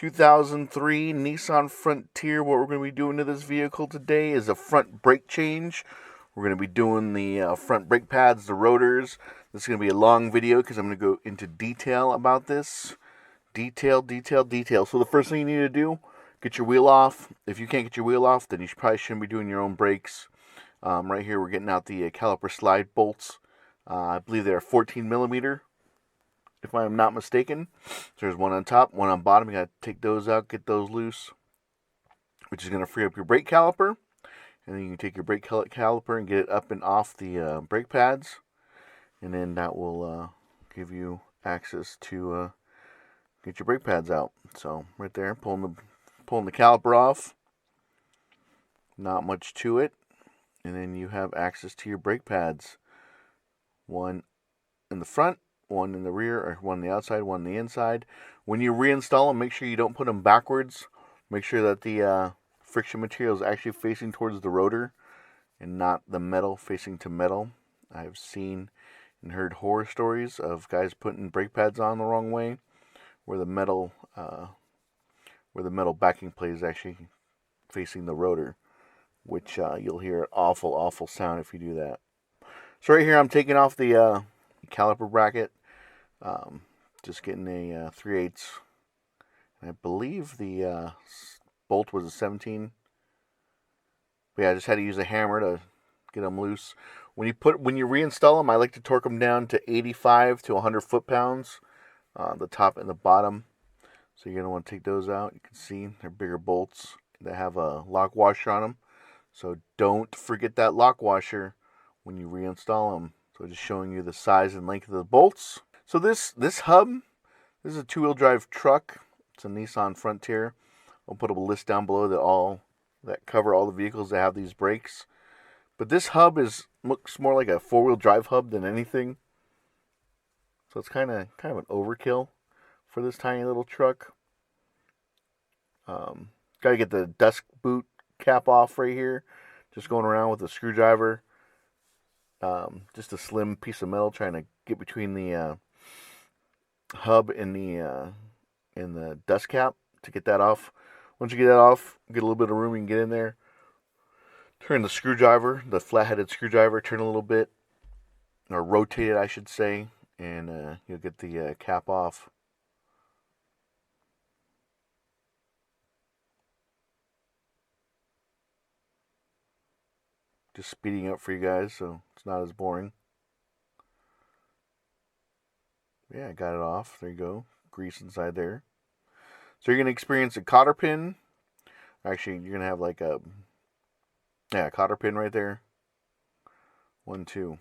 2003 Nissan Frontier. What we're going to be doing to this vehicle today is a front brake change. We're going to be doing the front brake pads, the rotors. This is going to be a long video because I'm going to go into detail about this. Detail. So the first thing you need to do, get your wheel off. If you can't get your wheel off, then you probably shouldn't be doing your own brakes. Right here we're getting out the caliper slide bolts. I believe they're 14 millimeter. If I'm not mistaken. So there's one on top, one on bottom. You got to take those out, get those loose, which is going to free up your brake caliper. And then you can take your brake caliper and get it up and off the brake pads. And then that will give you access to get your brake pads out. So right there, pulling the caliper off. Not much to it. And then you have access to your brake pads. One in the front, one in the rear, or one on the outside, one on the inside. When you reinstall them, make sure you don't put them backwards. Make sure that the friction material is actually facing towards the rotor and not the metal facing to metal. I've seen and heard horror stories of guys putting brake pads on the wrong way, where the metal backing plate is actually facing the rotor, which you'll hear an awful sound if you do that. So right here, I'm taking off the caliper bracket. Just getting a 3/8. I believe the bolt was a 17. But yeah, I just had to use a hammer to get them loose. When you reinstall them, I like to torque them down to 85 to 100 foot-pounds, the top and the bottom. So you're gonna want to take those out. You can see they're bigger bolts. They have a lock washer on them, so don't forget that lock washer when you reinstall them. So just showing you the size and length of the bolts. So this hub, this is a two-wheel drive truck. It's a Nissan Frontier. I'll put a list down below that cover all the vehicles that have these brakes. But this hub looks more like a four-wheel drive hub than anything. So it's kind of an overkill for this tiny little truck. Got to get the dust boot cap off right here. Just going around with a screwdriver. Just a slim piece of metal trying to get between the hub and the dust cap to get that off. Once you get that off, get a little bit of room, you can get in there. Turn the screwdriver, the flat-headed screwdriver, turn a little bit, or rotate it, I should say, and you'll get the cap off. Just speeding up for you guys so it's not as boring. Yeah, I got it off. There you go. Grease inside there. So you're going to experience a cotter pin. Actually, you're going to have like a cotter pin right there. 1, 2.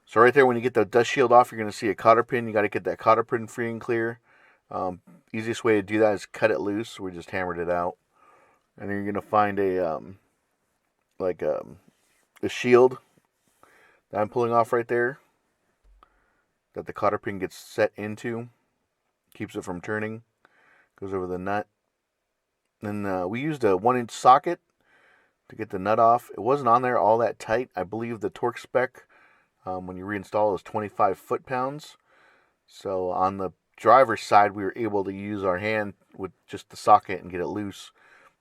So right there, when you get the dust shield off, you're going to see a cotter pin. You got to get that cotter pin free and clear. Easiest way to do that is cut it loose. We just hammered it out. And then you're going to find a shield that I'm pulling off right there, that the cotter pin gets set into, keeps it from turning, goes over the nut. Then we used a 1-inch socket to get the nut off. It wasn't on there all that tight. I believe the torque spec when you reinstall is 25 foot-pounds. So on the driver's side, we were able to use our hand with just the socket and get it loose.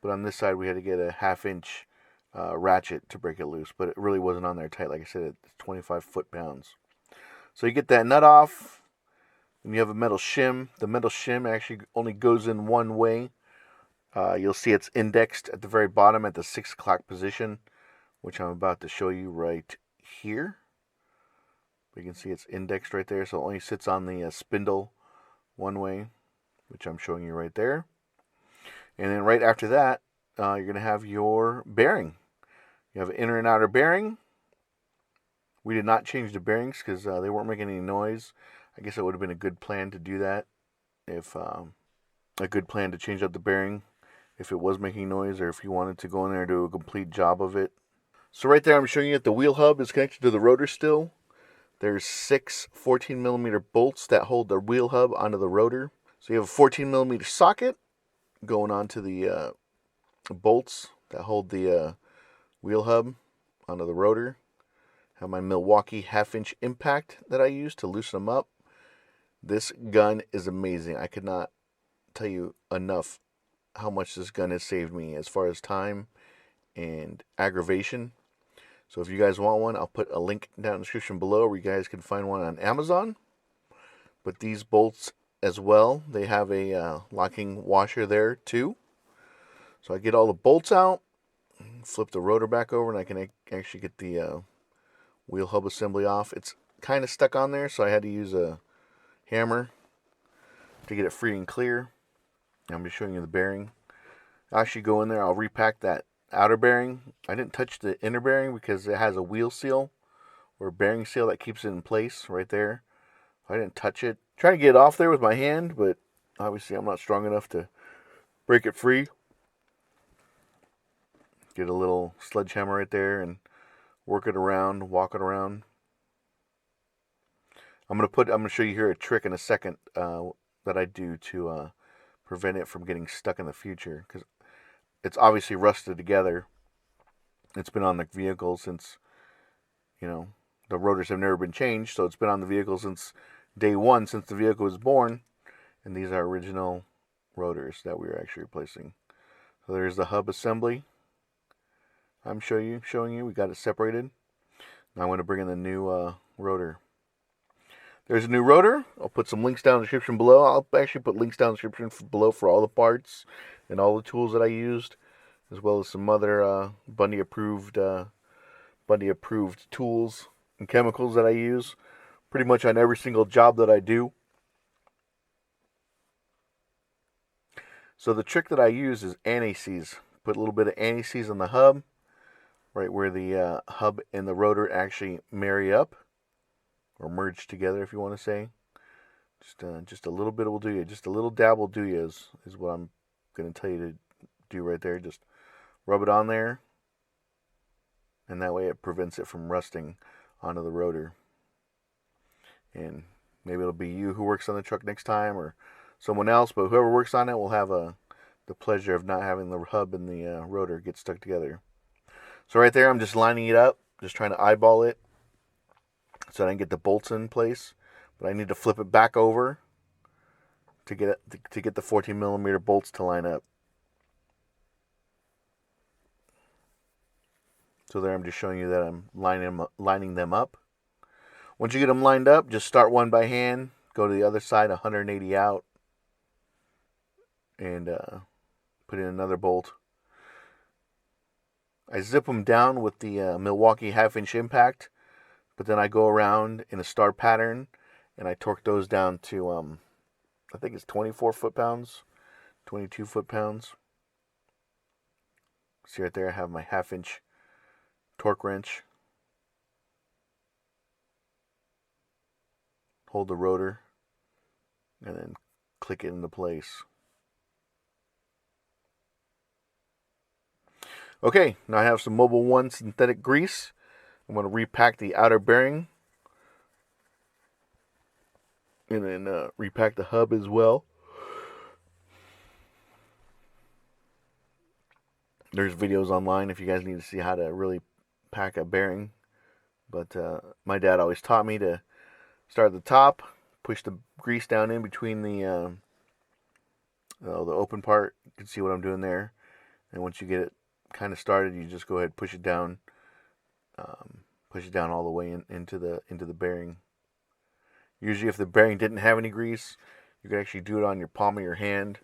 But on this side, we had to get a 1/2-inch ratchet to break it loose, but it really wasn't on there tight. Like I said, it's 25 foot-pounds. So you get that nut off, and you have a metal shim. The metal shim actually only goes in one way. You'll see it's indexed at the very bottom at the 6 o'clock position, which I'm about to show you right here. You can see it's indexed right there, so it only sits on the spindle one way, which I'm showing you right there. And then right after that, you're going to have your bearing. You have an inner and outer bearing. We did not change the bearings because they weren't making any noise. I guess it would have been a good plan to do that. If a good plan to change up the bearing if it was making noise, or if you wanted to go in there and do a complete job of it. So right there, I'm showing you that the wheel hub is connected to the rotor still. There's 6 14 millimeter bolts that hold the wheel hub onto the rotor. So you have a 14 millimeter socket going onto the bolts that hold the wheel hub onto the rotor. Have my Milwaukee 1/2-inch impact that I use to loosen them up. This gun is amazing. I could not tell you enough how much this gun has saved me as far as time and aggravation. So if you guys want one, I'll put a link down in the description below where you guys can find one on Amazon. But these bolts as well, they have a locking washer there too. So I get all the bolts out, flip the rotor back over, and I can actually get the wheel hub assembly off. It's kind of stuck on there, so I had to use a hammer to get it free and clear. I'm just showing you the bearing. I'll actually go in there, I'll repack that outer bearing. I didn't touch the inner bearing because it has a wheel seal or bearing seal that keeps it in place right there. I didn't touch it. Trying to get it off there with my hand, but obviously I'm not strong enough to break it free. Get a little sledgehammer right there and work it around, walk it around. I'm gonna show you here a trick in a second that I do to prevent it from getting stuck in the future, because it's obviously rusted together. It's been on the vehicle since, the rotors have never been changed, so it's been on the vehicle since day one, since the vehicle was born. And these are original rotors that we are actually replacing. So there's the hub assembly. I'm showing you. We got it separated. Now I'm going to bring in the new rotor. There's a new rotor. I'll put some links down in the description below. I'll actually put links down in the description below for all the parts and all the tools that I used, as well as some other Bundy approved tools and chemicals that I use pretty much on every single job that I do. So the trick that I use is anti-seize. Put a little bit of anti-seize on the hub, right where the hub and the rotor actually marry up, or merge together, if you want to say. Just a little bit will do you. Just a little dab will do you is what I'm going to tell you to do right there. Just rub it on there, and that way it prevents it from rusting onto the rotor. And maybe it'll be you who works on the truck next time, or someone else, but whoever works on it will have the pleasure of not having the hub and the rotor get stuck together. So right there, I'm just lining it up, just trying to eyeball it so I can get the bolts in place. But I need to flip it back over to get the 14mm bolts to line up. So there, I'm just showing you that I'm lining them up. Once you get them lined up, just start one by hand, go to the other side 180 out, and put in another bolt. I zip them down with the Milwaukee 1/2-inch impact, but then I go around in a star pattern, and I torque those down to, I think it's 24 foot-pounds, 22 foot-pounds. See right there, I have my 1/2-inch torque wrench. Hold the rotor, and then click it into place. Okay, now I have some Mobil 1 synthetic grease. I'm going to repack the outer bearing, and then repack the hub as well. There's videos online if you guys need to see how to really pack a bearing. But my dad always taught me to start at the top, push the grease down in between the open part. You can see what I'm doing there. And once you get it kind of started, you just go ahead and push it down all the way into the bearing. Usually if the bearing didn't have any grease, you could actually do it on your palm of your hand.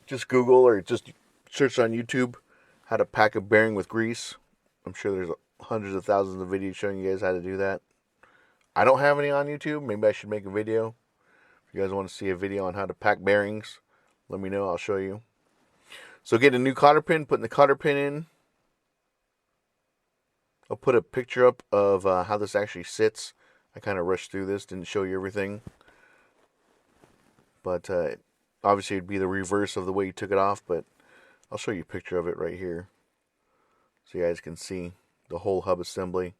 Just Google or just search on YouTube how to pack a bearing with grease. I'm sure there's hundreds of thousands of videos showing you guys how to do that. I don't have any on YouTube. Maybe I should make a video. If you guys want to see a video on how to pack bearings, let me know. I'll show you. So get a new cotter pin, putting the cotter pin in. I'll put a picture up of how this actually sits. I kind of rushed through this, didn't show you everything. But obviously it'd be the reverse of the way you took it off, but I'll show you a picture of it right here so you guys can see the whole hub assembly.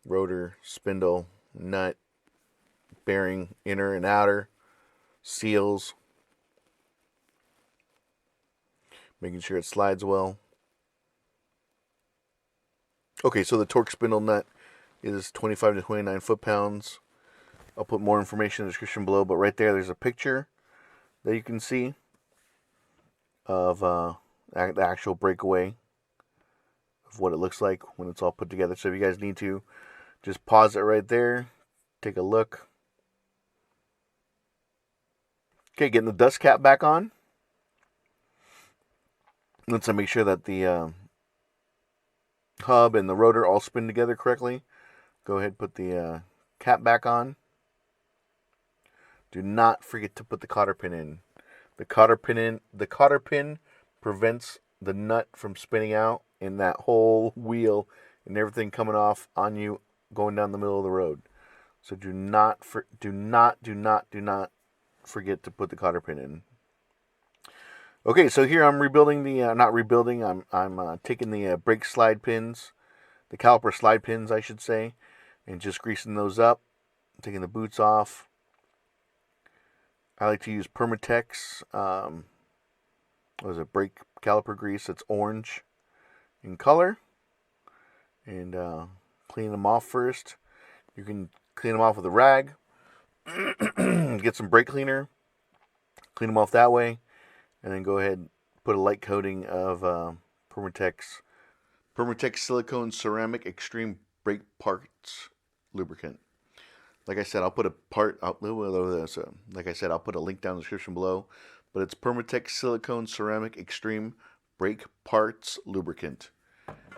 Rotor, spindle, nut, bearing, inner and outer, seals. Making sure it slides well. Okay, so the torque spindle nut is 25 to 29 foot-pounds. I'll put more information in the description below, but right there's a picture that you can see of the actual breakaway of what it looks like when it's all put together. So if you guys need to, just pause it right there, take a look. Okay, getting the dust cap back on. Let's make sure that the hub and the rotor all spin together correctly. Go ahead and put the cap back on. Do not forget to put the cotter pin in. The cotter pin prevents the nut from spinning out and that whole wheel and everything coming off on you going down the middle of the road. So do not forget to put the cotter pin in. Okay, so here I'm rebuilding the not rebuilding. I'm taking the brake slide pins, the caliper slide pins, I should say, and just greasing those up. Taking the boots off. I like to use Permatex. What is it? Brake caliper grease. It's orange in color, and clean them off first. You can clean them off with a rag. Get some brake cleaner. Clean them off that way. And then go ahead and put a light coating of Permatex Silicone Ceramic Extreme Brake Parts Lubricant. Like I said, I'll put a link down in the description below. But it's Permatex Silicone Ceramic Extreme Brake Parts Lubricant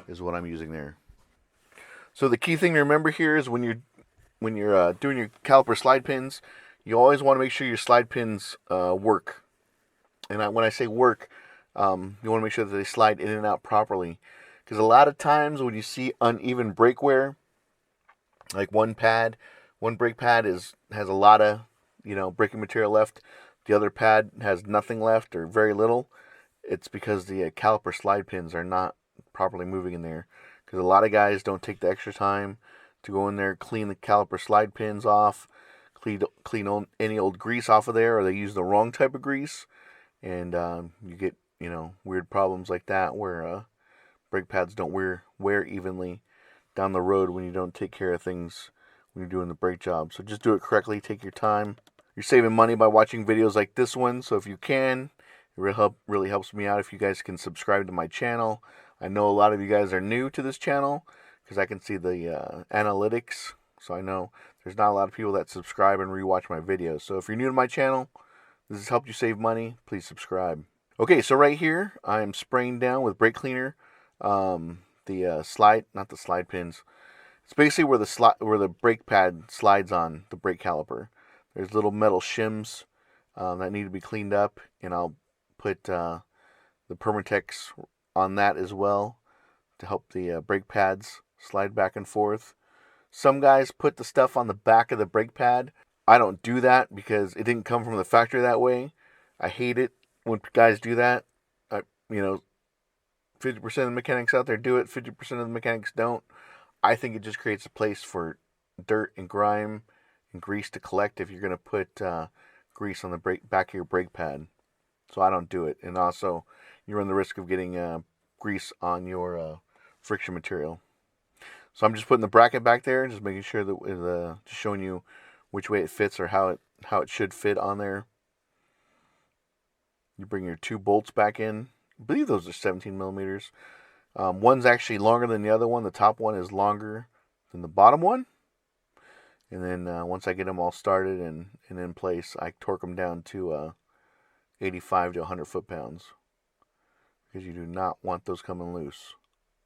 is what I'm using there. So the key thing to remember here is when you're doing your caliper slide pins, you always want to make sure your slide pins work. And when I say work, you want to make sure that they slide in and out properly. Because a lot of times when you see uneven brake wear, like one brake pad has a lot of braking material left. The other pad has nothing left or very little. It's because the caliper slide pins are not properly moving in there. Because a lot of guys don't take the extra time to go in there, clean the caliper slide pins off, clean any old grease off of there, or they use the wrong type of grease. And you get, weird problems like that where brake pads don't wear evenly down the road when you don't take care of things when you're doing the brake job. So just do it correctly. Take your time. You're saving money by watching videos like this one. So if you can, it really helps me out if you guys can subscribe to my channel. I know a lot of you guys are new to this channel because I can see the analytics. So I know there's not a lot of people that subscribe and rewatch my videos. So if you're new to my channel, this has helped you save money, please subscribe. Okay, so right here, I'm spraying down with brake cleaner not the slide pins. It's basically where the brake pad slides on the brake caliper. There's little metal shims that need to be cleaned up, and I'll put the Permatex on that as well to help the brake pads slide back and forth. Some guys put the stuff on the back of the brake pad. I don't do that because it didn't come from the factory that way. I hate it when guys do that. 50% of the mechanics out there do it, 50% of the mechanics don't. I think it just creates a place for dirt and grime and grease to collect if you're going to put grease on the back of your brake pad. So I don't do it. And also, you run the risk of getting grease on your friction material. So I'm just putting the bracket back there, just making sure that just showing you which way it fits or how it should fit on there. You bring your two bolts back in. I believe those are 17 millimeters. One's actually longer than the other one. The top one is longer than the bottom one. And then once I get them all started and in place, I torque them down to 85 to 100 foot-pounds. Because you do not want those coming loose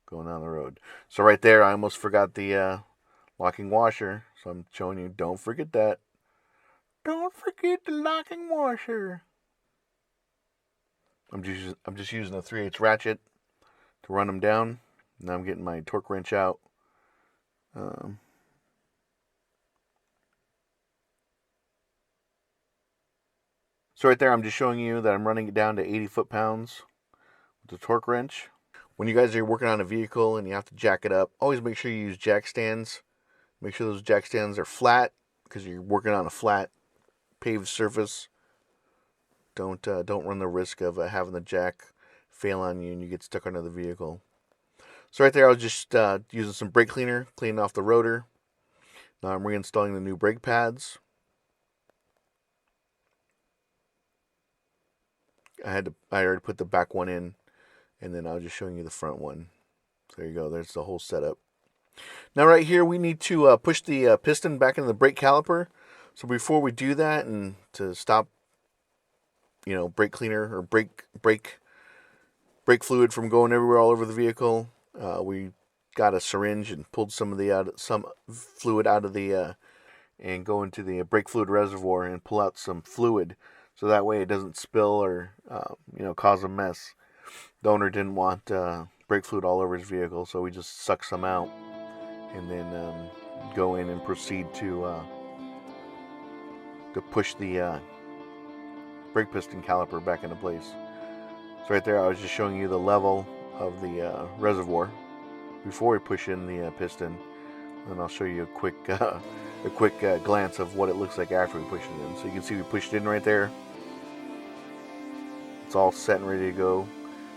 going down the road. So right there, I almost forgot the locking washer. So I'm showing you, don't forget that. Don't forget the locking washer. I'm just using a 3/8 ratchet to run them down. Now I'm getting my torque wrench out. So right there, I'm just showing you that I'm running it down to 80 foot-pounds with the torque wrench. When you guys are working on a vehicle and you have to jack it up, always make sure you use jack stands. Make sure those jack stands are flat because you're working on a flat paved surface. Don't run the risk of having the jack fail on you and you get stuck under the vehicle. So right there, I was just using some brake cleaner, cleaning off the rotor. Now I'm reinstalling the new brake pads. I already put the back one in, and then I was just showing you the front one. So there you go. There's the whole setup. Now right here we need to push the piston back into the brake caliper. So before we do that, and to stop, brake cleaner or brake fluid from going everywhere all over the vehicle, we got a syringe and pulled some fluid out of the and go into the brake fluid reservoir and pull out some fluid, so that way it doesn't spill or cause a mess. The owner didn't want brake fluid all over his vehicle, so we just suck some out and then go in and proceed to push the brake piston caliper back into place. So right there I was just showing you the level of the reservoir before we push in the piston, and I'll show you a quick glance of what it looks like after we push it in. So you can see we pushed it in right there. It's all set and ready to go,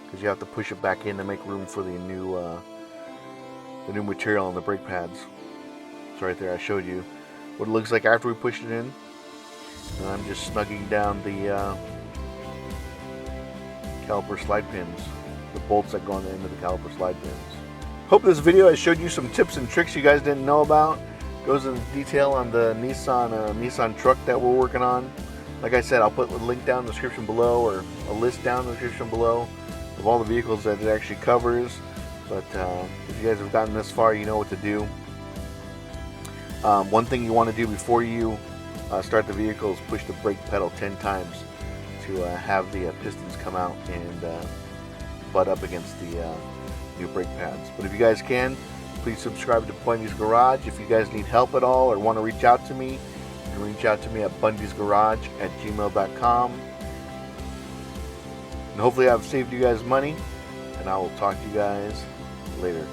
because you have to push it back in to make room for the new material on the brake pads. So right there I showed you what it looks like after we pushed it in. And I'm just snugging down the caliper slide pins, the bolts that go on the end of the caliper slide pins. Hope this video has showed you some tips and tricks you guys didn't know about. Goes into detail on the Nissan truck that we're working on. Like I said, I'll put a link down in the description below, or a list down in the description below of all the vehicles that it actually covers. But if you guys have gotten this far, you know what to do. One thing you want to do before you start the vehicle is push the brake pedal 10 times to have the pistons come out and butt up against the new brake pads. But if you guys can, please subscribe to Bundys Garage. If you guys need help at all or want to reach out to me, you can reach out to me at bundysgarage@gmail.com. And hopefully I've saved you guys money, and I will talk to you guys later.